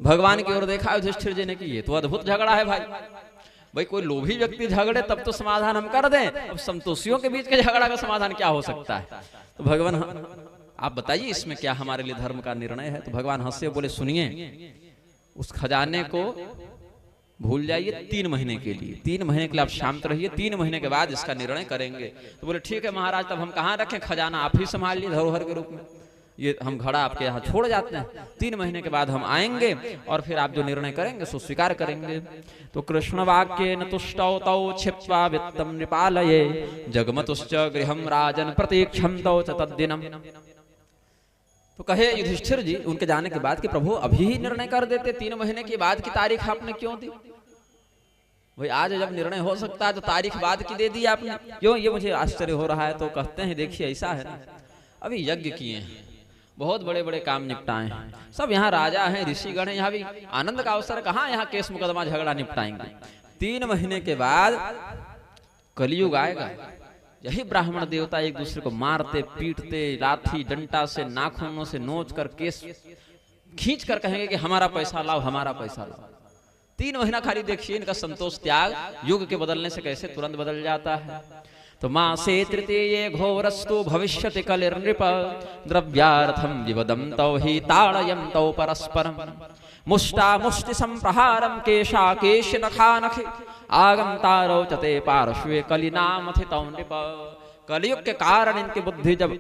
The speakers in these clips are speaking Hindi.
भगवान की ओर देखा युधिष्ठिर जी ने कि ये तो अद्भुत झगड़ा है भाई कोई लोभी व्यक्ति झगड़े तब तो समाधान हम कर दें, अब संतोषियों के बीच के झगड़ा का समाधान क्या हो सकता है। तो भगवान आप बताइए इसमें क्या हमारे लिए धर्म का निर्णय है। तो भगवान हंसे बोले सुनिए, उस खजाने को भूल जाइए 3 महीने के लिए, 3 महीने के लिए आप शांत रहिए, 3 महीने के बाद इसका निर्णय करेंगे। तो बोले ठीक है महाराज, तब हम कहाँ रखें खजाना, आप ही संभाल लिए धरोहर के रूप में, ये हम घड़ा आपके यहाँ छोड़ जाते हैं, 3 महीने के बाद हम आएंगे और फिर आप जो निर्णय करेंगे सो स्वीकार करेंगे। तो कृष्ण वाक्य न तुष्टौ तौ क्षिप्त्वा वित्तम नृपालये जगमतुश्च गृहम राजन प्रतीक्षम तौ च तद्दिनम। तो कहे युधिष्ठिर जी उनके जाने के बाद कि प्रभु अभी ही निर्णय कर देते, 3 महीने के बाद की तारीख आपने क्यों दी। भाई आज जब निर्णय हो सकता है तो तारीख बाद की दे दी आपने क्यों, ये मुझे आश्चर्य हो रहा है। तो कहते हैं देखिए ऐसा है ना, अभी यज्ञ किए हैं, बहुत बड़े बड़े काम निपटाए हैं, सब यहाँ राजा हैं, ऋषिगण हैं, यहाँ भी आनंद का अवसर, कहाँ यहाँ केस मुकदमा झगड़ा निपटाएंगे। 3 महीने के बाद कलयुग आएगा, यही ब्राह्मण देवता एक दूसरे को मारते पीटते लाठी डंडा से नाखूनों से नोच कर केस खींच कर कहेंगे कि हमारा पैसा लाओ, हमारा पैसा लाओ। 3 महीना खाली देखिए इनका संतोष त्याग युग के बदलने से कैसे तुरंत बदल जाता है। तो मासे तृतीये घोरस्तु भविष्यति कलिर्नृप द्रव्यार्थम विवदं तौ हि ताड़यं तौ परस्परम मुष्टा मुष्टि संप्रहारम केशा केश नखा नखे आगम तारो चते पार्श्वे कलिनामथि तौ नृप। कलयुग के कारण इनकी बुद्धि जब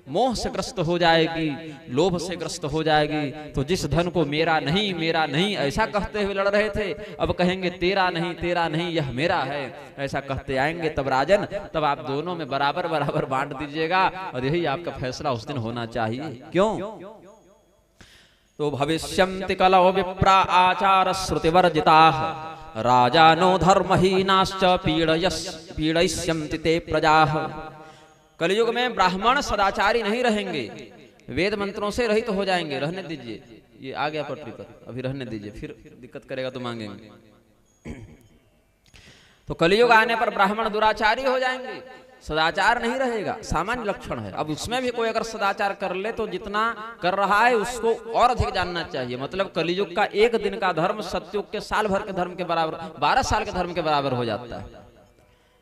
मोह से ग्रस्त हो जाएगी, लोभ से ग्रस्त हो जाएगी, तो जिस धन को मेरा नहीं ऐसा कहते हुए लड़ रहे थे, अब कहेंगे तेरा नहीं यह मेरा है, ऐसा कहते आएंगे। तब राजन, तब आप दोनों में बराबर बराबर बांट दीजिएगा और यही आपका फैसला उस दिन होना चाहिए। क्यों? तो भविष्यन्ति कलौ विप्रा आचार श्रुतिवर्जिताः राजानो धर्महीनाश्च पीडयिष्यन्ति ते प्रजाः। कलयुग में ब्राह्मण सदाचारी नहीं रहेंगे, वेद मंत्रों से रहित हो जाएंगे। रहने दीजिए, ये आ गया पटरी पर, अभी रहने दीजिए, फिर दिक्कत करेगा तो मांगेंगे। तो कलयुग आने पर ब्राह्मण दुराचारी हो जाएंगे, सदाचार नहीं रहेगा, सामान्य लक्षण है। अब उसमें भी कोई अगर सदाचार कर ले तो जितना कर रहा है उसको और अधिक जानना चाहिए। मतलब कलयुग का 1 दिन का धर्म सतयुग के साल भर के धर्म के बराबर, 12 साल के धर्म के बराबर हो जाता है।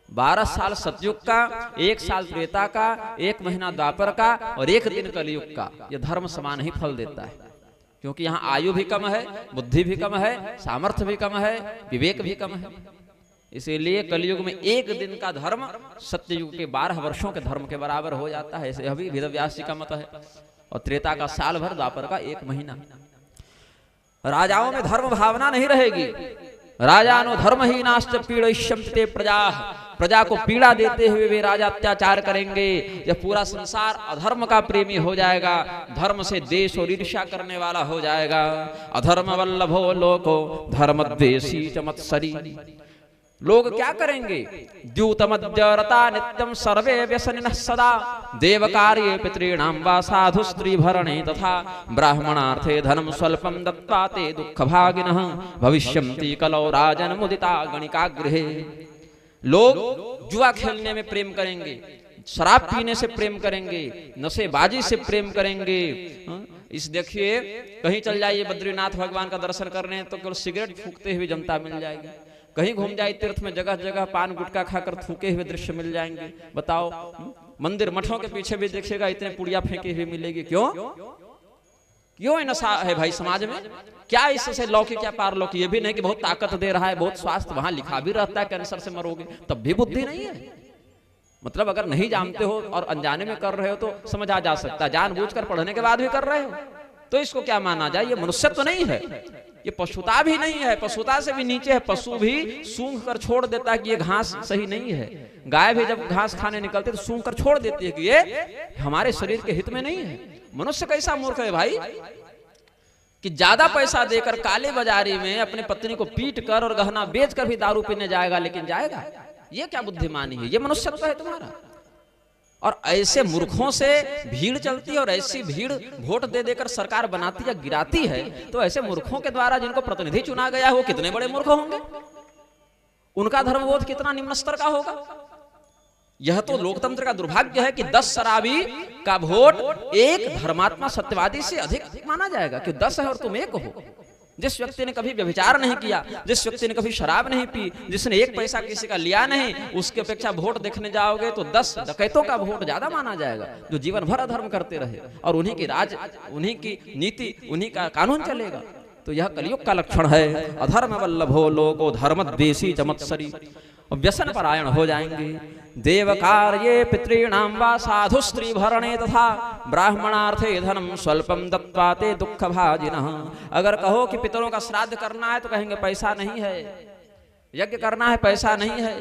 12 साल सतयुग का, 1 साल त्रेता का, 1 महीना द्वापर का और 1 दिन कलयुग का, यह धर्म समान ही फल देता है। क्योंकि यहाँ आयु भी कम है, बुद्धि भी कम है, सामर्थ्य भी कम है, विवेक भी कम है। इसीलिए कलयुग में 1 दिन का धर्म सत्ययुग के 12 वर्षों के धर्म के बराबर हो जाता है। ऐसे अभी वेदव्यास जी का मत है। और त्रेता का साल भर, द्वापर का 1 महीना। राजाओं में धर्म भावना नहीं रहेगी। राजानो धर्महीनाश्च पीडयिष्यन्ति ते प्रजाः। प्रजा को पीड़ा देते हुए वे राजा अत्याचार करेंगे। यह पूरा संसार अधर्म का प्रेमी हो जाएगा, धर्म से देश और ईर्ष्या करने वाला हो जाएगा। अधर्म वल्लभो लोको धर्मद्वेषी च मत्सरी। लोग क्या करेंगे? द्यूतमद्यरता नित्यं सर्वे व्यसनिनः सदा देवकार्ये पितॄणां वा साधु स्त्री भरणे तथा ब्राह्मणार्थे धनं स्वल्पं दत्त्वा ते दुःखभागिनः भविष्यन्ति कलौ राजन मुदिता गणिकागृहे। लोग जुआ खेलने में प्रेम करेंगे, शराब पीने से प्रेम करेंगे, नशेबाजी से प्रेम करेंगे। इस देखिए कहीं चल जाइए बद्रीनाथ भगवान का दर्शन करने तो केवल सिगरेट फूकते हुए जनता मिल जाएगी। कहीं घूम जाए तीर्थ में जगह जगह पान गुटखा खाकर थूके हुए दृश्य मिल जाएंगे। बताओ, मंदिर मठों के पीछे भी देखिएगा इतने पुड़िया फेंके हुए मिलेगी। क्यों क्यों नशा है भाई समाज में? क्या इससे लौकिक या पारलौकिक? ये भी नहीं कि बहुत ताकत दे रहा है, बहुत स्वास्थ्य, वहां लिखा भी रहता है कैंसर से मरोगे, तब भी बुद्धि नहीं है। मतलब अगर नहीं जानते हो और अनजाने में कर रहे हो तो समझ आ जा सकता है, जानबूझकर पढ़ने के बाद भी कर रहे हो तो इसको क्या माना जाए? ये मनुष्य तो नहीं है, ये पशुता भी नहीं है, पशुता से भी नीचे है। पशु भी सूंघ कर छोड़ देता है कि ये घास सही नहीं है। गाय भी जब घास खाने निकलती है तो सूंघ कर छोड़ देती है कि ये हमारे शरीर के हित में नहीं है। मनुष्य कैसा मूर्ख है भाई कि ज्यादा पैसा देकर काले बाजारी में अपनी पत्नी को पीट कर और गहना बेच कर भी दारू पीने जाएगा, लेकिन जाएगा। ये क्या बुद्धिमानी है? ये मनुष्यत्व है तुम्हारा? और ऐसे मूर्खों से भीड़ चलती है और ऐसी भीड़ वोट दे देकर सरकार बनाती या गिराती है। तो ऐसे मूर्खों के द्वारा जिनको प्रतिनिधि चुना गया हो कितने बड़े मूर्ख होंगे, उनका धर्मबोध कितना निम्न स्तर का होगा। यह तो लोकतंत्र का दुर्भाग्य है कि 10 शराबी का वोट एक धर्मात्मा सत्यवादी से अधिक माना जाएगा कि 10 है और तुम 1 हो। जिस व्यक्ति ने कभी व्यभिचार नहीं किया, जिस व्यक्ति ने कभी शराब नहीं पी, जिसने एक पैसा किसी का लिया नहीं, उसकी अपेक्षा वोट देखने जाओगे तो 10 डकैतों का वोट ज्यादा माना जाएगा, जो जीवन भर अधर्म करते रहे और उन्हीं की राज, उन्हीं की नीति, उन्हीं का कानून चलेगा। तो यह कलयुग का लक्षण है। अधर्म वल्लभो लोको धर्मद्वेषी चमत्सरी, व्यसन परायण हो जाएंगे। देव कार्ये पितॄणां वा साधु स्त्री भरणे तथा ब्राह्मणार्थे धनम स्वल्पम दत्त्वा ते दुख भाजिनः। अगर कहो कि पितरों का श्राद्ध करना है तो कहेंगे पैसा नहीं है, यज्ञ करना है पैसा नहीं है।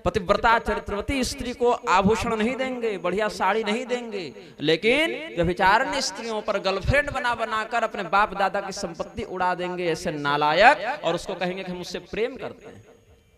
पतिव्रता चरित्रवती स्त्री को आभूषण नहीं देंगे, बढ़िया साड़ी नहीं देंगे, लेकिन व्यभिचारिणी स्त्रियों पर गर्लफ्रेंड बना बनाकर अपने बाप दादा की संपत्ति उड़ा देंगे, ऐसे नालायक, और उसको कहेंगे कि हम उससे प्रेम करते हैं।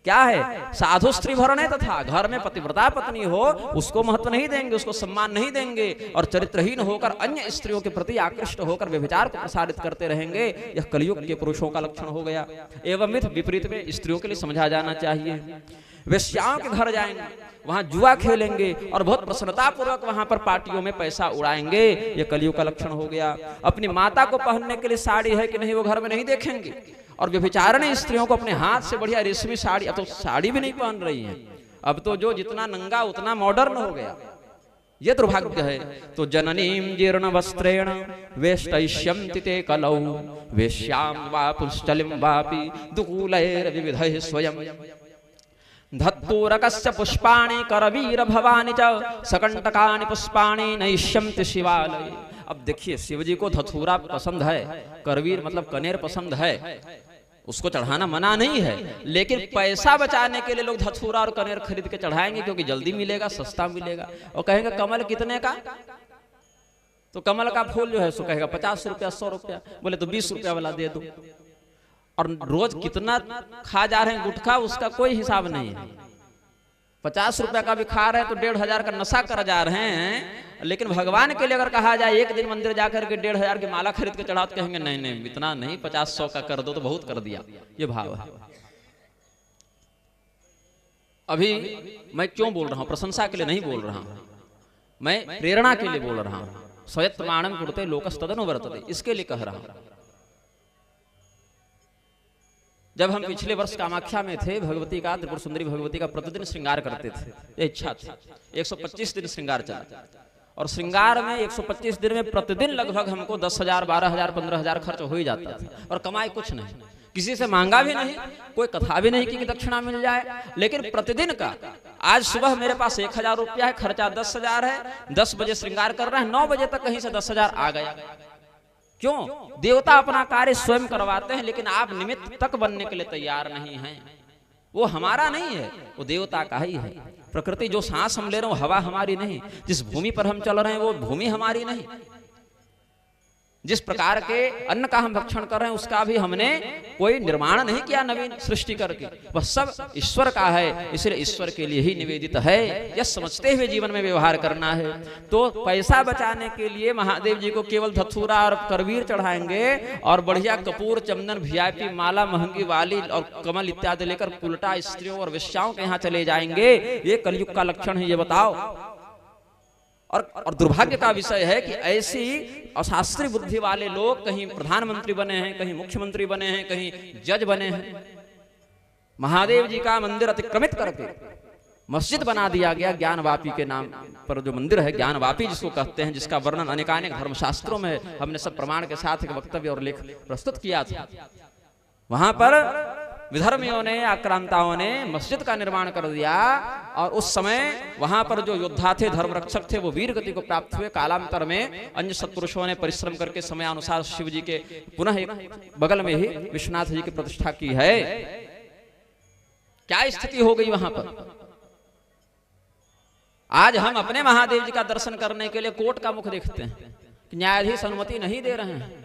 क्या है? साधु स्त्री भरणे तथा, घर में पतिव्रता पत्नी हो उसको महत्व नहीं देंगे, उसको सम्मान नहीं देंगे, और चरित्रहीन होकर अन्य स्त्रियों के प्रति आकृष्ट होकर व्यभिचार को प्रसारित करते रहेंगे। यह कलयुग के पुरुषों का लक्षण हो गया। एवं मिथ विपरीत में स्त्रियों के लिए समझा जाना चाहिए। वेश्याओं के घर जाएंगे, वहां जुआ खेलेंगे और बहुत प्रसन्नता पूर्वक वहां पर पार्टियों में पैसा उड़ाएंगे। यह कलयुग का लक्षण हो गया। अपनी माता को पहनने के लिए साड़ी है कि नहीं वो घर में नहीं देखेंगे, और व्यभिचारिणी स्त्रियों को अपने हाथ से बढ़िया रेशमी साड़ी, अब तो साड़ी भी नहीं पहन रही हैं, अब तो जो जितना नंगा उतना मॉडर्न हो गया। ये दुर्भाग्य है। तो जननीं जीर्ण वस्त्रेण वेष्टयिष्यन्ति ते कलौ वेश्यां वा पुंश्चलिं वापि दुकूलैर्विविधैः स्वयं धत्तूरकस्य पुष्पाणि करवीर भवानि च सकंटकानि पुष्पाणि नैष्यन्ति शिवालये। अब देखिए, शिव जी को धतूरा पसंद है, करवीर मतलब कनेर पसंद है, उसको चढ़ाना मना नहीं है, लेकिन पैसा बचाने के लिए लोग धतूरा और कनेर खरीद के चढ़ाएंगे, क्योंकि जल्दी मिलेगा, सस्ता मिलेगा। और कहेंगे कमल कितने का? तो कमल का फूल जो है सो कहेगा 50 रुपया 100 रुपया, बोले तो 20 रुपया वाला दे दो। और रोज कितना खा जा रहे हैं गुटखा, उसका कोई हिसाब नहीं है। 50 रुपया का भी खा रहे हैं तो 1500 का नशा कर जा रहे हैं। लेकिन भगवान के लिए अगर कहा जाए एक दिन मंदिर जाकर के 1500 की माला खरीद के चढ़ा, तो कहेंगे नहीं नहीं इतना नहीं, 50-100 का कर दो तो बहुत कर दिया। ये भाव है। अभी मैं क्यों बोल रहा हूं? प्रशंसा के लिए नहीं बोल रहा हूं, मैं प्रेरणा के लिए बोल रहा हूं। स्वयत्मानं कुरुते लोकस्तदनु वर्तते, इसके लिए कह रहा हूं। जब हम पिछले वर्ष कामाख्या में थे, भगवती का, त्रिपुर सुंदरी भगवती का प्रतिदिन श्रृंगार करते थे, ये इच्छा थी। 125 दिन श्रृंगार चला, और श्रृंगार में 125 दिन में प्रतिदिन लगभग हमको 10,000, 12,000, 15,000 खर्च हो ही जाता था, और कमाई कुछ नहीं, किसी से मांगा भी नहीं, कोई कथा भी नहीं की कि दक्षिणा मिल जाए। लेकिन प्रतिदिन का, आज सुबह मेरे पास 1,000 रुपया है, खर्चा 10,000 है, 10 बजे श्रृंगार कर रहे हैं, 9 बजे तक कहीं से 10,000 आ गया। क्यों? देवता अपना कार्य स्वयं करवाते हैं, लेकिन आप निमित्त तक बनने के लिए तैयार नहीं हैं। वो हमारा नहीं है, वो देवता का ही है। प्रकृति, जो सांस हम ले रहे हैं वो हवा हमारी नहीं, जिस भूमि पर हम चल रहे हैं वो भूमि हमारी नहीं, जिस प्रकार के अन्न का हम भक्षण कर रहे हैं उसका भी हमने कोई निर्माण नहीं किया नवीन सृष्टि करके, वह सब ईश्वर का है, इसलिए ईश्वर के लिए ही निवेदित है। यह समझते हुए जीवन में व्यवहार करना है। तो पैसा बचाने के लिए महादेव जी को केवल धतूरा और करवीर चढ़ाएंगे, और बढ़िया कपूर, चंदन, VIP माला महंगी वाली और कमल इत्यादि लेकर उल्टा स्त्रियों और वेश्याओं के यहाँ चले जाएंगे। ये कलयुग का लक्षण है, ये बताओ। और दुर्भाग्य का विषय है कि ऐसी अशास्त्रीय बुद्धि वाले लोग कहीं प्रधानमंत्री बने हैं, कहीं मुख्यमंत्री बने हैं, कहीं जज बने हैं। महादेव जी का मंदिर अतिक्रमित करके मस्जिद बना दिया गया। ज्ञानवापी के नाम पर जो मंदिर है, ज्ञानवापी जिसको कहते हैं, जिसका वर्णन अनेकानेक धर्मशास्त्रों में हमने सब प्रमाण के साथ एक वक्तव्य और लेख प्रस्तुत किया था। वहां पर विधर्मियों ने, आक्रांताओं ने मस्जिद का निर्माण कर दिया, और उस समय वहां पर जो योद्धा थे, धर्मरक्षक थे, वो वीर गति को प्राप्त हुए। कालांतर में अन्य सत्पुरुषों ने परिश्रम करके समयानुसार शिव जी के पुनः एक बगल में ही विश्वनाथ जी की प्रतिष्ठा की है। क्या स्थिति हो गई वहां पर? आज हम अपने महादेव जी का दर्शन करने के लिए कोर्ट का मुख देखते हैं कि न्यायाधीश अनुमति नहीं दे रहे हैं।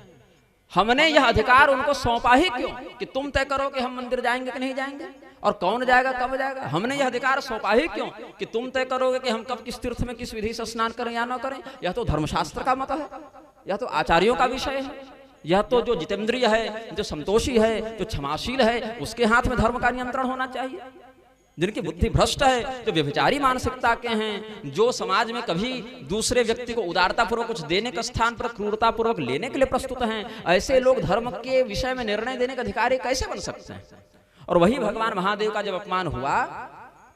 हमने यह अधिकार उनको सौंपा ही क्यों कि तुम तय करो कि हम मंदिर जाएंगे कि नहीं जाएंगे, और कौन जाएगा, कब जाएगा। हमने यह अधिकार सौंपा ही क्यों कि तुम तय करोगे कि हम कब किस तीर्थ में किस विधि से स्नान करें या न करें। यह तो धर्मशास्त्र का मत है, यह तो आचार्यों का विषय है, यह तो जो जितेंद्रिय है, जो संतोषी है, जो क्षमाशील है, उसके हाथ में धर्म का नियंत्रण होना चाहिए। जिनकी बुद्धि भ्रष्ट है, जो व्यभिचारी मानसिकता के हैं, जो समाज में कभी दूसरे व्यक्ति को उदारतापूर्वक कुछ देने के स्थान पर क्रूरतापूर्वक लेने के लिए प्रस्तुत हैं, ऐसे लोग धर्म के विषय में निर्णय देने के अधिकारी कैसे बन सकते हैं? और वही भगवान महादेव का जब अपमान हुआ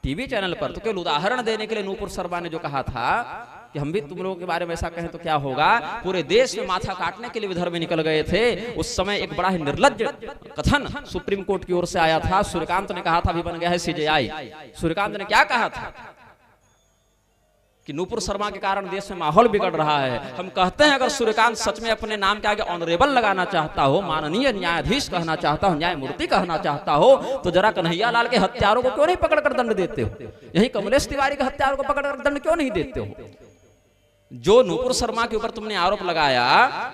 टीवी चैनल पर, तो केवल उदाहरण देने के लिए नूपुर शर्मा ने जो कहा था कि हम भी तुम लोगों के बारे में ऐसा कहें तो क्या होगा, पूरे देश में माथा काटने के लिए विदर्भ में निकल गए थे। उस समय एक बड़ा ही निर्लज्ज कथन सुप्रीम कोर्ट की ओर से आया था। सूर्यकांत ने कहा था, अभी बन गया है सीजेआई, सूर्यकांत ने क्या कहा था कि नूपुर शर्मा के कारण देश में माहौल बिगड़ रहा है। हम कहते हैं अगर सूर्यकांत सच में अपने नाम के आगे ऑनरेबल लगाना चाहता हो, माननीय न्यायाधीश कहना चाहता हो, न्यायमूर्ति कहना चाहता हो, तो जरा कन्हैया लाल के हत्यारों को क्यों नहीं पकड़कर दंड देते हो? यही कमलेश तिवारी के हत्यारों को पकड़कर दंड क्यों नहीं देते हो? जो नूपुर शर्मा के ऊपर तुमने आरोप लगाया,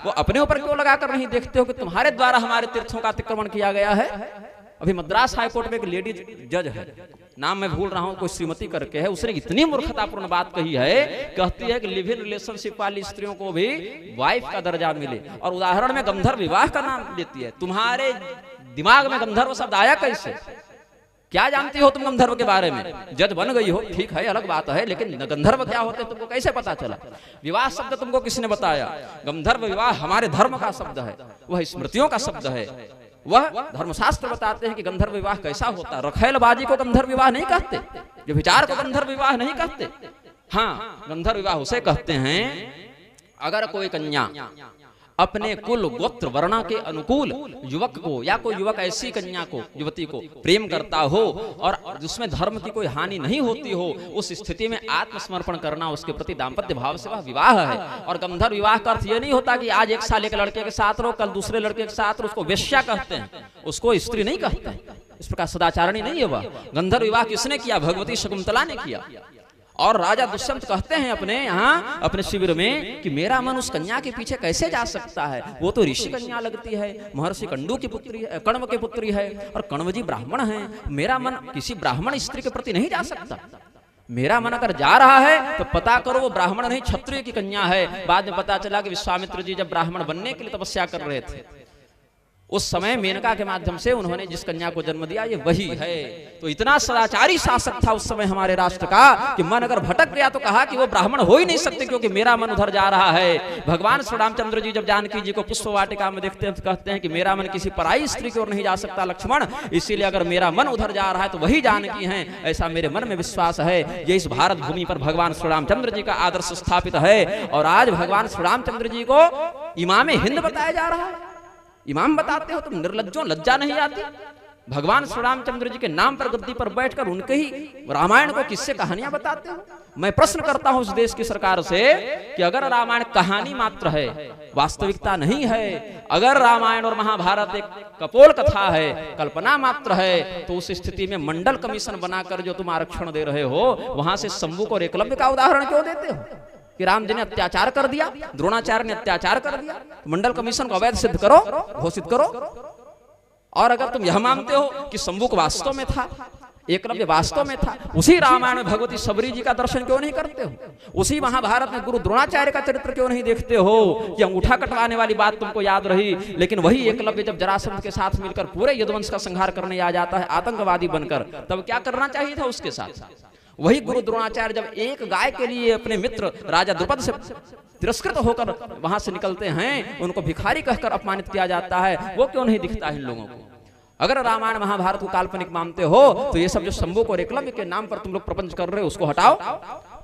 वो अपने ऊपर क्यों लगाकर नहीं देखते हो कि तुम्हारे द्वारा हमारे तीर्थों का अतिक्रमण किया गया है? अभी मद्रास हाईकोर्ट में एक लेडी जज है, नाम मैं भूल रहा हूं, कोई श्रीमती करके है, उसने इतनी मूर्खतापूर्ण बात कही है, कहती है कि लिव इन रिलेशनशिप वाली स्त्रियों को भी वाइफ का दर्जा मिले, और उदाहरण में गंधर्व विवाह का नाम लेती है। तुम्हारे दिमाग में गंधर्व शब्द आया कैसे? क्या जानती हो तुम गंधर्व के बारे में? जज बन गई हो, ठीक है, अलग बात है, लेकिन गंधर्व क्या होते हैं तुमको कैसे पता चला? विवाह शब्द तुमको किसने बताया? गंधर्व विवाह हमारे धर्म का शब्द है, वह स्मृतियों का शब्द है, वह धर्मशास्त्र बताते हैं कि गंधर्व विवाह कैसा होता है। रखैलबाजी को गंधर्व विवाह नहीं कहते, जो विचार को गंधर्व विवाह नहीं कहते। हाँ, गंधर्व विवाह उसे कहते हैं अगर कोई कन्या अपने कुल गोत्र वर्णा के अनुकूल युवक को या कोई युवक ऐसी कन्या को, युवती को प्रेम करता हो और जिसमें धर्म की कोई हानि नहीं होती हो, उस स्थिति में आत्मसमर्पण करना उसके प्रति दाम्पत्य भाव से वह विवाह है। और गंधर्व विवाह का अर्थ ये नहीं होता कि आज एक साल एक लड़के के साथ रहो, कल दूसरे लड़के के साथ रहो, उसको वेश्या कहते हैं, उसको स्त्री नहीं कहते हैं। इस प्रकार सदाचारणी नहीं है वह। गंधर्व विवाह किसने किया? भगवती शकुंतला ने किया। और राजा दुष्यंत कहते हैं अपने यहाँ अपने शिविर में कि मेरा मन उस कन्या के पीछे कैसे जा सकता है? वो तो ऋषि कन्या लगती है, महर्षि कंडू की पुत्री है, कण्व की पुत्री है, और कण्व जी ब्राह्मण हैं। मेरा मन किसी ब्राह्मण स्त्री के प्रति नहीं जा सकता। मेरा मन अगर जा रहा है तो पता करो वो ब्राह्मण नहीं क्षत्रिय की कन्या है। बाद में पता चला कि विश्वामित्र जी जब ब्राह्मण बनने के लिए तपस्या कर रहे थे, उस समय मेनका के माध्यम से उन्होंने जिस कन्या को जन्म दिया ये वही है। तो इतना सदाचारी शासक था उस समय हमारे राष्ट्र का कि मन अगर भटक गया तो कहा कि वो ब्राह्मण हो ही नहीं सकते, क्योंकि मेरा मन उधर जा रहा है। भगवान श्री रामचंद्र जी जब जानकी जी को पुष्प वाटिका में देखते हैं तो कहते हैं कि मेरा मन किसी पराई स्त्री की ओर नहीं जा सकता लक्ष्मण, इसीलिए अगर मेरा मन उधर जा रहा है तो वही जानकी है, ऐसा मेरे मन में विश्वास है। ये इस भारत भूमि पर भगवान श्री रामचंद्र जी का आदर्श स्थापित है। और आज भगवान श्री रामचंद्र जी को इमाम हिंद बताया जा रहा है। इमाम बताते हो तुम निर्लज्जों, लज्जा नहीं आती? भगवान श्री रामचंद्र जी के नाम पर गद्दी पर बैठकर उनके ही रामायण को किस्से कहानियां बताते हो। मैं प्रश्न करता हूं इस देश की सरकार से कि अगर रामायण कहानी मात्र है, वास्तविकता नहीं है, अगर रामायण और महाभारत एक कपोल कथा है, कल्पना मात्र है, तो उस स्थिति में मंडल कमीशन बनाकर जो तुम आरक्षण दे रहे हो, वहां से शंभू और एकलव्य का उदाहरण क्यों देते हो कि राम जी ने अत्याचार कर दिया, द्रोणाचार्य ने अत्याचार कर दिया? मंडल कमीशन को अवैध सिद्ध करो, घोषित करो। और अगर तुम यह मानते हो कि शंभुक वास्तव में था, एकलव्य वास्तव में था, उसी रामायण में भगवती शबरी जी का दर्शन क्यों नहीं करते हो? उसी महाभारत में गुरु द्रोणाचार्य का चरित्र क्यों नहीं देखते हो कि अंगूठा कटवाने वाली बात तुमको याद रही, लेकिन वही एकलव्य जब जरासंध के साथ मिलकर पूरे यदुवंश का संहार करने आ जाता है आतंकवादी बनकर, तब क्या करना चाहिए था उसके साथ? वही गुरु द्रोणाचार्य जब एक गाय के लिए अपने मित्र राजा द्रुपद से तिरस्कृत होकर वहां से निकलते हैं, उनको भिखारी कहकर अपमानित किया जाता है, वो क्यों नहीं दिखता है इन लोगों को? अगर रामायण महाभारत को काल्पनिक मानते हो तो ये सब जो शंभुक और एकलव्य के नाम पर तुम लोग प्रपंच कर रहे हो उसको हटाओ।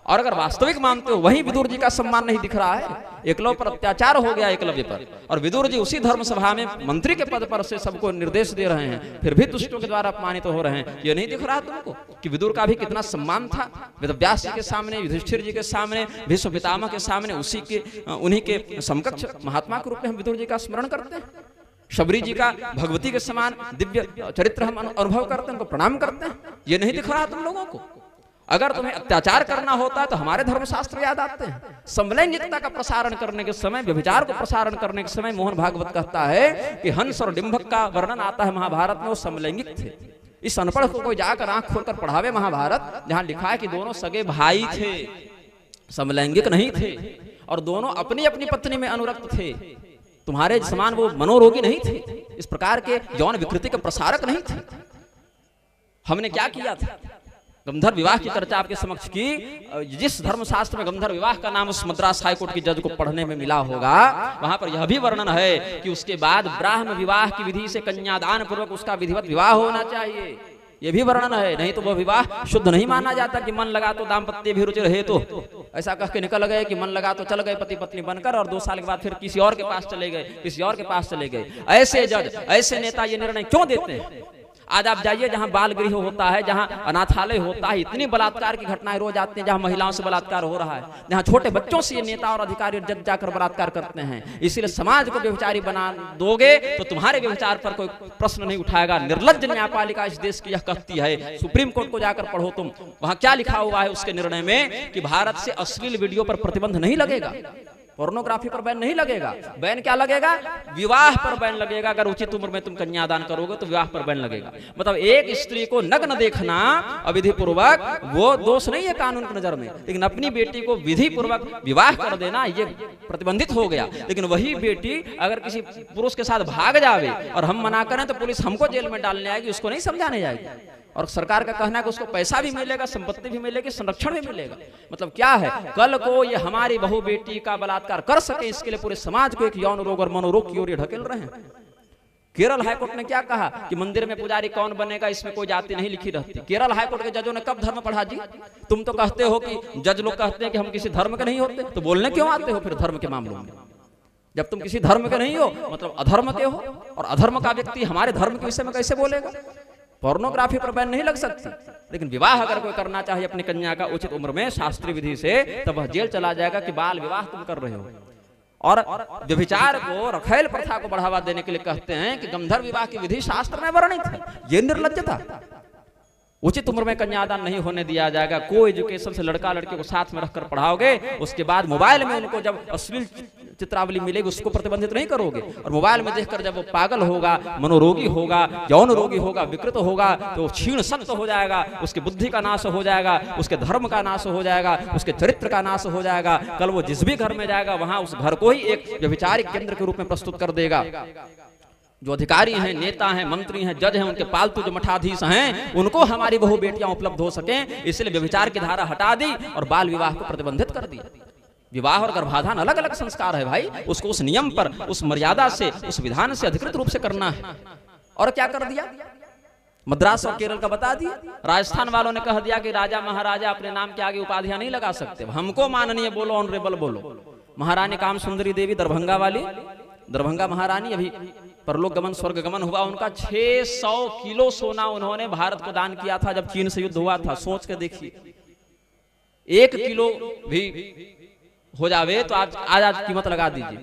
और अगर वास्तविक मानते हो, वही विदुर जी का सम्मान नहीं दिख रहा है, एकलव्य पर अत्याचार हो गया एकलव्य पर, और विदुर जी उसी धर्म सभा में मंत्री के पद पर से सबको निर्देश दे रहे हैं, फिर भी दुष्टों के द्वारा अपमानित हो रहे हैं। ये नहीं दिख रहा तुमको कि विदुर का भी कितना सम्मान था? वेदव्यास जी के सामने, युधिष्ठिर जी के सामने, भीष्म पितामह के सामने उन्हीं के समकक्ष महात्मा के रूप में हम विदुर जी का स्मरण करते हैं। शबरी जी का भगवती के समान दिव्य चरित्र हम अनुभव करते हैं, उनको प्रणाम करते हैं। ये नहीं दिख रहा तुम लोगों को? अगर तुम्हें अत्याचार करना होता है तो हमारे धर्मशास्त्र याद आते हैं। समलैंगिकता का प्रसारण करने के समय, व्यभिचार को प्रसारण करने के समय मोहन भागवत कहता है कि हंस और डिंभक का वर्णन आता है महाभारत में, वो समलैंगिक थे। इस अनपढ़ को कोई जाकर आंख खोलकर पढ़ावे महाभारत, जहां लिखा है कि दोनों सगे भाई थे, समलैंगिक नहीं थे, और दोनों अपनी अपनी पत्नी में अनुरक्त थे। तुम्हारे समान वो मनोरोगी नहीं थे, इस प्रकार के यौन विकृति के प्रसारक नहीं थे। हमने क्या किया था? गंधर्व विवाह की चर्चा आपके समक्ष की। जिस धर्मशास्त्र में गंधर्व विवाह का नाम उस मद्रास हाईकोर्ट की जज को पढ़ने में मिला होगा, वहां पर यह भी वर्णन है कि उसके बाद ब्राह्म विवाह की विधि से कन्यादान पूर्वक उसका विधिवत विवाह होना चाहिए। ये भी वर्णन है, नहीं तो वह विवाह शुद्ध नहीं माना जाता कि मन लगा तो दाम्पत्य भी रुचि रहे तो ऐसा कह के निकल गए कि मन लगा तो चल गए पति पत्नी बनकर, और 2 साल के बाद फिर किसी और के पास चले गए, किसी और के पास चले गए। ऐसे जज, ऐसे नेता ये निर्णय क्यों देते हैं? आज आप जाइए जहां बाल गृह होता है, जहां अनाथालय होता है, इतनी बलात्कार की घटनाएं रोज आती हैं, जहां महिलाओं से बलात्कार हो रहा है, जहां छोटे बच्चों से ये नेता और अधिकारी और जज जाकर बलात्कार करते हैं। इसीलिए समाज को व्यभिचारी बना दोगे तो तुम्हारे व्यभिचार पर कोई प्रश्न नहीं उठाएगा। निर्लज्ज न्यायपालिका इस देश की यह कहती है। सुप्रीम कोर्ट को जाकर पढ़ो तुम, वहां क्या लिखा हुआ है उसके निर्णय में कि भारत से अश्लील वीडियो पर प्रतिबंध नहीं लगेगा, पोर्नोग्राफी पर बैन नहीं लगेगा। बैन क्या लगेगा? विवाह पर बैन लगेगा। अगर उचित उम्र में तुम कन्यादान करोगे तो विवाह पर बैन लगेगा। मतलब एक स्त्री को नग्न देखना अविधि पूर्वक वो दोष नहीं है कानून की नजर में, लेकिन अपनी बेटी को विधि पूर्वक विवाह कर देना ये प्रतिबंधित हो गया। लेकिन वही बेटी अगर किसी पुरुष के साथ भाग जावे और हम मना करें तो पुलिस हमको जेल में डालने आएगी, उसको नहीं समझाने जाएगी। और सरकार का कहना है कि उसको पैसा भी मिलेगा, संपत्ति भी मिलेगी, संरक्षण भी मिलेगा। मतलब क्या है, कल को ये हमारी बहू बेटी का बलात्कार कर सके, इसके लिए पूरे समाज को एक यौन रोग और मनोरोग की ओर ढकेल रहे हैं। केरल हाईकोर्ट ने क्या कहा कि मंदिर में पुजारी कौन बनेगा, इसमें कोई जाति नहीं लिखी रहती। केरल हाईकोर्ट के जजों ने कब धर्म पढ़ा जी? तुम तो कहते हो कि जज लोग कहते हैं कि हम किसी धर्म के नहीं होते, तो बोलने क्यों आते हो फिर धर्म के मामलों में? जब तुम किसी धर्म के नहीं हो मतलब अधर्म के हो, और अधर्म का व्यक्ति हमारे धर्म के विषय में कैसे बोलेगा? पोर्नोग्राफी पर बैन नहीं लग सकती, लेकिन विवाह अगर कोई करना चाहे अपनी कन्या का उचित उम्र में शास्त्रीय विधि से, तब वह जेल चला जाएगा कि बाल विवाह तुम कर रहे हो। और व्यभिचार को, रखेल प्रथा को बढ़ावा देने के लिए कहते हैं कि गंधर्व विवाह की विधि शास्त्र में वर्णित है। ये निर्लज्जता। उचित उम्र में कन्यादान नहीं होने दिया जाएगा। को एजुकेशन से लड़का लड़की को साथ में रखकर पढ़ाओगे, उसके बाद मोबाइल में उनको जब अश्लील चित्रावली मिलेगी उसको प्रतिबंधित नहीं करोगे, और मोबाइल में देखकर जब वो पागल होगा, मनोरोगी होगा, यौन रोगी होगा, विकृत होगा, तो क्षीण सक्त हो जाएगा, उसकी बुद्धि का नाश हो जाएगा, उसके धर्म का नाश हो जाएगा, उसके चरित्र का नाश हो जाएगा। कल वो जिस भी घर में जाएगा वहां उस घर को ही एक व्यभिचारिक केंद्र के रूप में प्रस्तुत कर देगा। जो अधिकारी हैं, नेता हैं, मंत्री हैं, जज हैं, उनके पालतू जो मठाधीश हैं, उनको हमारी बहु बेटियां उपलब्ध हो सकें, इसलिए व्यभिचार की धारा हटा दी और बाल विवाह को प्रतिबंधित कर दिया। विवाह और गर्भाधान अलग अलग संस्कार है भाई, उसको उस नियम पर, उस मर्यादा से, उस विधान से अधिकृत रूप से करना है। और क्या कर दिया? मद्रास और केरल का बता दिया। राजस्थान वालों ने कह दिया कि राजा महाराजा अपने नाम के आगे उपाधियां नहीं लगा सकते, हमको माननीय बोलो, ऑनरेबल बोलो। महारानी काम सुंदरी देवी दरभंगा वाली, दरभंगा महारानी अभी परलोक गमन स्वर्ग गमन हुआ उनका, 600 किलो सोना उन्होंने भारत को दान किया था जब चीन से युद्ध हुआ था। सोच के देखिए, 1 किलो भी हो जावे तो आज कीमत लगा दीजिए।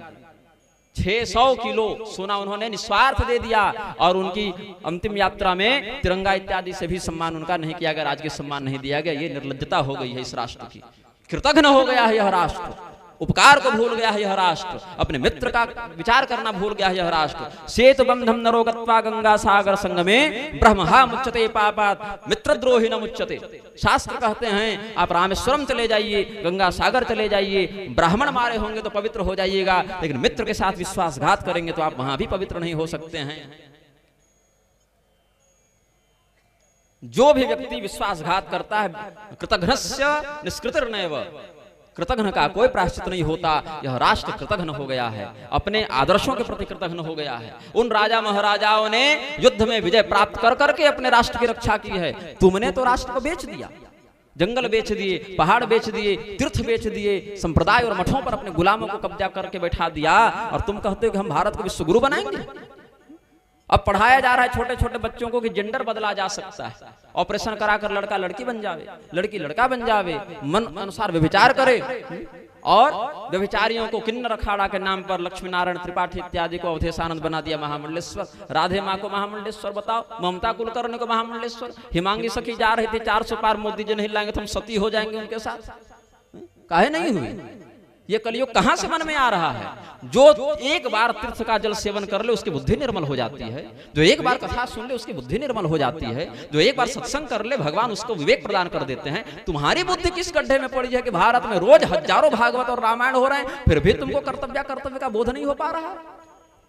600 किलो सोना उन्होंने निस्वार्थ दे दिया, और उनकी अंतिम यात्रा में तिरंगा इत्यादि से भी सम्मान उनका नहीं किया गया, राजकीय सम्मान नहीं दिया गया। ये निर्लज्जता हो गई है इस राष्ट्र की। कृतघ्न हो गया है यह राष्ट्र, उपकार को भूल गया है यह राष्ट्र, अपने मित्र का विचार करना भूल गया है यह राष्ट्र। सेतु बंधम नरो गत्वा गंगा सागर संगमे ब्रह्महा मुच्यते पापात् मित्रद्रोही न मुच्यते। शास्त्र कहते हैं आप रामेश्वरम चले जाइए, गंगा सागर चले जाइए, ब्राह्मण मारे होंगे तो पवित्र हो जाइएगा, लेकिन मित्र के साथ विश्वासघात करेंगे तो आप वहां भी पवित्र नहीं हो सकते हैं। जो भी व्यक्ति विश्वासघात करता है, कृतघ्नस्य निष्कृतिर्नैव, कृतघ्न का कोई प्रायश्चित नहीं होता। यह राष्ट्र कृतघ्न हो गया है, अपने आदर्शों के प्रति कृतघ्न हो गया है। उन राजा महाराजाओं ने युद्ध में विजय प्राप्त कर करके अपने राष्ट्र की रक्षा की है। तुमने तो राष्ट्र को बेच दिया, जंगल बेच दिए, पहाड़ बेच दिए, तीर्थ बेच दिए, संप्रदाय और मठों पर अपने गुलामों को कब्जा करके बैठा दिया, और तुम कहते हो कि हम भारत को विश्व गुरु बनाएंगे। अब पढ़ाया जा रहा है छोटे छोटे बच्चों को कि जेंडर बदला जा सकता है, ऑपरेशन कराकर लड़का लड़की बन जावे, लड़की लड़का बन जावे, मन अनुसार व्यभिचार करे। और व्यभिचारियों को किन्नर अखाड़ा के नाम पर लक्ष्मी नारायण त्रिपाठी इत्यादि को अवधेशानंद बना दिया महामंडलेश्वर, राधे माँ को महामंडलेश्वर बताओ, ममता कुलकर्णी को महामंडलेश्वर, हिमांगी सखी जा रहे थे 400 पार, मोदी जी नहीं लाएंगे तो हम सती हो जाएंगे उनके साथ, काहे नहीं हुई? ये कलयुग कहां से मन में आ रहा है? जो एक बार तीर्थ का जल सेवन कर ले उसकी बुद्धि निर्मल हो जाती है, जो एक बार कथा सुन ले उसकी बुद्धि निर्मल हो जाती है, जो एक बार सत्संग कर ले भगवान उसको विवेक प्रदान कर देते हैं। तुम्हारी बुद्धि किस गड्ढे में पड़ी है कि भारत में रोज हजारों भागवत और रामायण हो रहे हैं, फिर भी तुमको कर्तव्य का बोध नहीं हो पा रहा?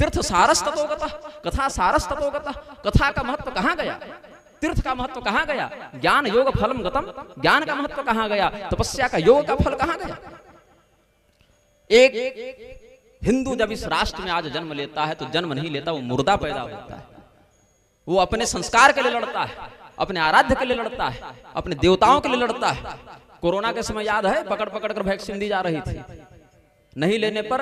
तीर्थ सारस ततोगतः, कथा सारस ततोगतः, कथा का महत्व कहां गया? तीर्थ का महत्व कहां गया? ज्ञान योग फलम गतम, ज्ञान का महत्व कहां गया? तपस्या का योग का फल कहां गया? एक हिंदू जब इस राष्ट्र में आज जन्म लेता है तो जन्म नहीं लेता, वो मुर्दा पैदा होता है। वो अपने संस्कार के लिए लड़ता है, अपने आराध्य के लिए लड़ता है, अपने देवताओं के लिए लड़ता है। कोरोना के समय याद है, पकड़ पकड़ कर वैक्सीन दी जा रही थी। नहीं लेने पर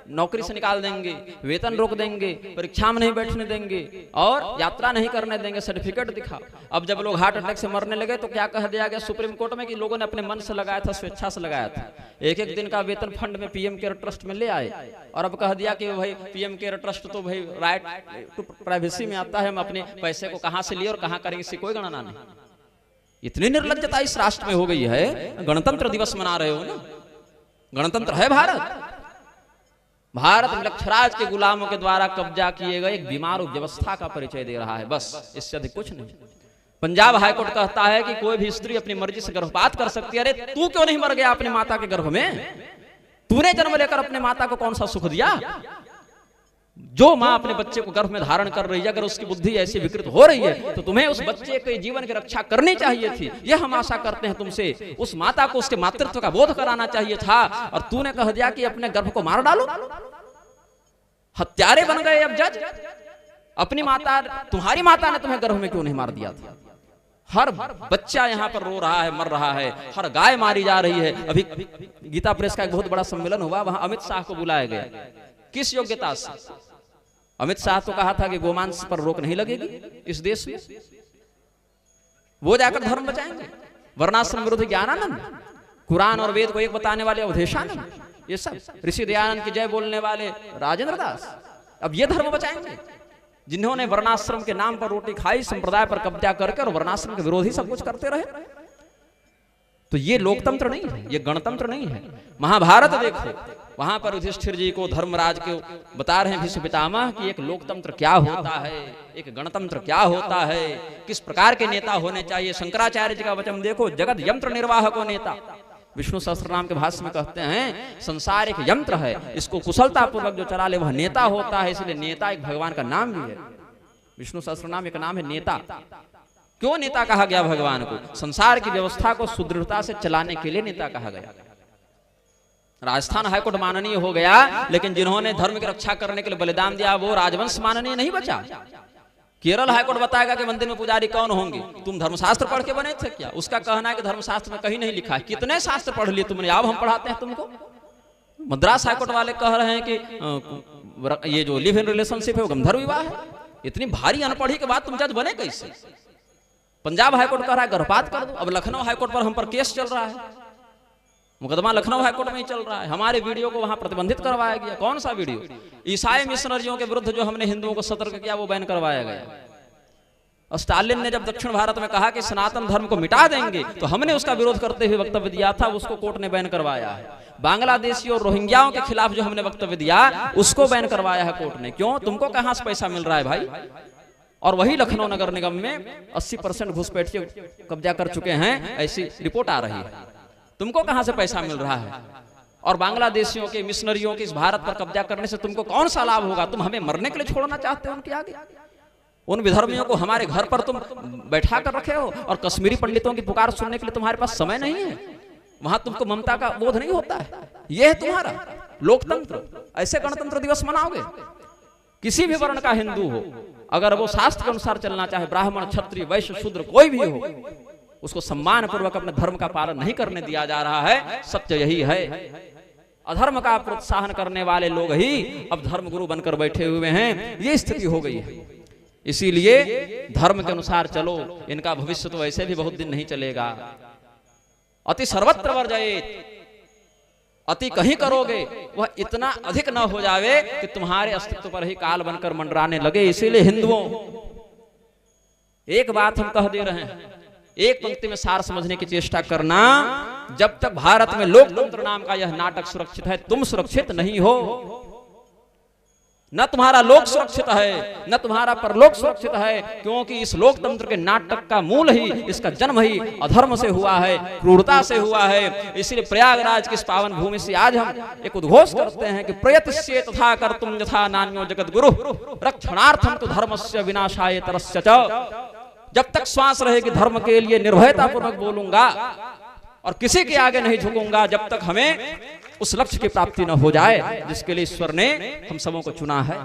नौकरी से निकाल देंगे, वेतन रोक देंगे, परीक्षा में नहीं बैठने देंगे और यात्रा नहीं करने देंगे, सर्टिफिकेट दिखाओ। अब जब लोग हार्ट अटैक से मरने लगे तो क्या कह दिया गया सुप्रीम कोर्ट में कि लोगों ने अपने मन से लगाया था, स्वेच्छा से लगाया था। एक एक दिन का वेतन फंड में पीएम केयर ट्रस्ट में ले आए और अब कह दिया कि भाई पीएम केयर ट्रस्ट तो भाई राइट टू प्राइवेसी में आता है, हम अपने पैसे को कहां से लिए और कहां करेंगे इसकी कोई गणना नहीं। इतनी निर्लज्जता इस राष्ट्र में हो गई है। गणतंत्र दिवस मना रहे हो ना, गणतंत्र है भारत। भारत निरक्षराज के गुलामों के द्वारा कब्जा किए गए एक बीमार व्यवस्था का परिचय दे रहा है, बस इससे अधिक कुछ नहीं। पंजाब हाईकोर्ट कहता है कि कोई भी स्त्री अपनी मर्जी से गर्भपात कर सकती है। अरे तू क्यों नहीं मर गया अपनी माता के गर्भ में? तूने जन्म लेकर अपने माता को कौन सा सुख दिया? जो माँ अपने बच्चे को गर्भ में धारण कर रही है, अगर उसकी बुद्धि ऐसी विकृत हो रही है तो तुम्हें उस बच्चे के जीवन की रक्षा करनी चाहिए थी। यह हम आशा करते हैं तुमसे। उस माता को उसके मातृत्व का बोध कराना चाहिए था और तूने कह दिया कि अपने गर्भ को मार डालो। हत्यारे बन गए अब जज। अपनी माता, तुम्हारी माता ने तुम्हें गर्भ में क्यों नहीं मार दिया था? हर बच्चा यहाँ पर रो रहा है, मर रहा है, हर गाय मारी जा रही है। अभी गीता प्रेस का एक बहुत बड़ा सम्मेलन हुआ, वहां अमित शाह को बुलाया गया। किस योग्यता से? अमित शाह तो कहा था कि गोमांस पर रोक नहीं लगेगी इस देश में, वो जाकर धर्म बचाएंगे। वर्णाश्रम विरोधी ज्ञानानंद, कुरान और वेद को एक बताने वाले अवधेशानंद, ये सब ऋषि दयानंद की जय बोलने वाले राजेंद्र दास, अब ये धर्म बचाएंगे जिन्होंने वर्णाश्रम के नाम पर रोटी खाई, संप्रदाय पर कब्जा करके और वर्णाश्रम के विरोधी सब कुछ करते रहे। तो ये लोकतंत्र नहीं है, ये गणतंत्र नहीं है। महाभारत देखो, वहां पर युधिष्ठिर जी को धर्मराज को बता रहे हैं भीष्म पितामह कि एक लोकतंत्र क्या होता है, एक गणतंत्र क्या होता है, किस प्रकार के नेता होने चाहिए। शंकराचार्य जी का वचन देखो, जगत यंत्र निर्वाहको नेता। विष्णु सहस्त्रनाम के भाष्य में कहते हैं संसार एक यंत्र है, इसको कुशलता पूर्वक जो चला ले वह नेता होता है। इसलिए नेता एक भगवान का नाम भी है। विष्णु सहस्त्रनाम एक नाम है नेता। क्यों नेता कहा गया भगवान को? संसार की व्यवस्था को सुदृढ़ता से चलाने के लिए नेता कहा गया। राजस्थान हाईकोर्ट माननीय हो गया, लेकिन जिन्होंने धर्म की रक्षा करने के लिए बलिदान दिया वो राजवंश माननीय नहीं बचा। केरल हाईकोर्ट बताएगा कि मंदिर में पुजारी कौन होंगे। तुम धर्मशास्त्र पढ़ के बने थे क्या? उसका कहना है कि धर्मशास्त्र में कहीं नहीं लिखा है। कितने शास्त्र पढ़ लिए तुमने? अब हम पढ़ाते हैं तुमको। मद्रास हाईकोर्ट वाले कह रहे हैं कि ये जो लिव इन रिलेशनशिप है वो गंधर्व विवाह है। इतनी भारी अनपढ़ी के बाद तुम जज बने कैसे? पंजाब हाईकोर्ट कह रहा है गर्भपात कर दो। अब लखनऊ हाईकोर्ट पर हम पर केस चल रहा है, मुकदमा लखनऊ हाईकोर्ट में ही चल रहा है। हमारे वीडियो को वहां प्रतिबंधित करवाया गया। कौन सा वीडियो? ईसाई मिशनरियों के विरुद्ध जो हमने हिंदुओं को सतर्क किया वो बैन करवाया गया। स्टालिन ने जब दक्षिण भारत में कहा कि सनातन धर्म को मिटा देंगे तो हमने उसका विरोध करते हुए वक्तव्य दिया था, उसको कोर्ट ने बैन करवाया है। बांग्लादेशी और रोहिंग्याओं के खिलाफ जो हमने वक्तव्य दिया उसको बैन करवाया है कोर्ट ने। क्यों? तुमको कहां से पैसा मिल रहा है भाई? और वही लखनऊ नगर निगम में 80% घुसपैठिए कब्जा कर चुके हैं, ऐसी रिपोर्ट आ रही है। तुमको कहां से पैसा मिल रहा है? और बांग्लादेशियों के, मिशनरियों के इस भारत पर कब्जा करने से तुमको कौन सा लाभ होगा? तुम हमें मरने के लिए छोड़ना चाहते हो उनके आगे? उन विधर्मियों को हमारे घर पर तुम बैठा कर रखे हो और कश्मीरी पंडितों की पुकार सुनने के लिए तुम्हारे पास समय नहीं है। वहां तुमको ममता का बोध नहीं होता है। यह है तुम्हारा लोकतंत्र। ऐसे गणतंत्र दिवस मनाओगे? किसी भी वर्ण का हिंदू हो, अगर वो शास्त्र के अनुसार चलना चाहे, ब्राह्मण, क्षत्रिय, वैश्य, शूद्र कोई भी हो, उसको सम्मान पूर्वक अपने धर्म का पालन नहीं करने दिया जा रहा है। सत्य यही है। अधर्म का प्रोत्साहन करने वाले लोग ही अब धर्म गुरु बनकर बैठे हुए हैं। ये स्थिति हो गई है। इसीलिए धर्म के अनुसार चलो, इनका भविष्य तो वैसे भी बहुत दिन नहीं चलेगा। अति सर्वत्र वर्जयेत, अति कहीं करोगे वह इतना अधिक न हो जावे कि तुम्हारे अस्तित्व पर ही काल बनकर मंडराने लगे। इसीलिए हिंदुओं, एक बात हम कह दे रहे हैं, एक पंक्ति में सार समझने की चेष्टा करना। जब तक भारत में लोकतंत्र नाम का यह नाटक सुरक्षित है, तुम सुरक्षित नहीं हो। न तुम्हारा लोक सुरक्षित है, न तुम्हारा परलोक सुरक्षित है, क्योंकि इस लोकतंत्र के नाटक का मूल ही, इसका जन्म ही अधर्म से हुआ है, क्रूरता से हुआ है। इसलिए प्रयागराज की इस पावन भूमि से आज हम एक उद्घोष करते हैं कि प्रयत्स्ये तथा कर्तुम यथा नान्यो जगत गुरु रक्षणार्थम तो धर्मस्य विनाशाय तरस्य च। जब तक श्वास रहेगी धर्म के लिए निर्भयता पूर्वक बोलूंगा और किसी के आगे नहीं झुकूंगा, जब तक हमें उस लक्ष्य की प्राप्ति न हो जाए जिसके लिए ईश्वर ने हम सबों को चुना है।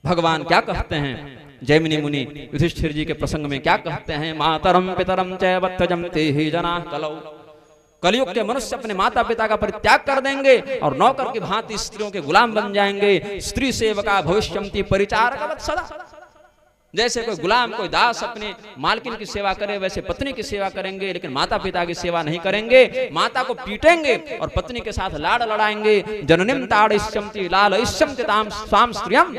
भगवान क्या कहते हैं जैमिनी मुनि युधिष्ठिर जी के प्रसंग में क्या कहते हैं, मातरम पितरम चैव त्यजन्ते हि जनाः कलौ। कलयुग के मनुष्य अपने माता पिता का परित्याग कर देंगे और नौकर की भांति स्त्रियों के गुलाम बन जाएंगे। स्त्री सेवका भविष्यन्ति परिचारकवत् सदा। जैसे कोई गुलाम कोई दास अपने मालकिन की सेवा करे वैसे पत्नी की सेवा करेंगे, लेकिन माता पिता की सेवा नहीं करेंगे। माता को पीटेंगे और पत्नी के साथ लाड़ लड़ाएंगे। जननीम ताड़यिष्यन्ति लालयिष्यन्ति ताम स्वाम स्त्रियम।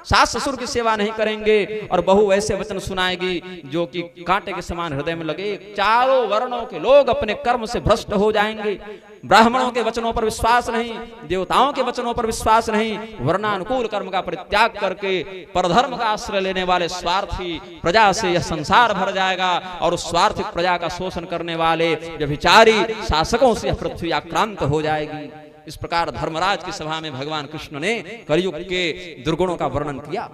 सास ससुर की सेवा नहीं करेंगे और बहू ऐसे वचन सुनाएगी जो कि कांटे के समान हृदय में लगे। चारों वर्णों के लोग अपने कर्म से भ्रष्ट हो जाएंगे। ब्राह्मणों के वचनों पर विश्वास नहीं, देवताओं के वचनों पर विश्वास नहीं, वर्णानुकूल कर्म का परित्याग करके परधर्म का आश्रय लेने वाले स्वार्थी प्रजा से यह संसार भर जाएगा और उस स्वार्थी प्रजा का शोषण करने वाले व्यभिचारी शासकों से यह पृथ्वी आक्रांत हो जाएगी। इस प्रकार धर्मराज की सभा में भगवान कृष्ण ने कलयुग के दुर्गुणों का वर्णन किया।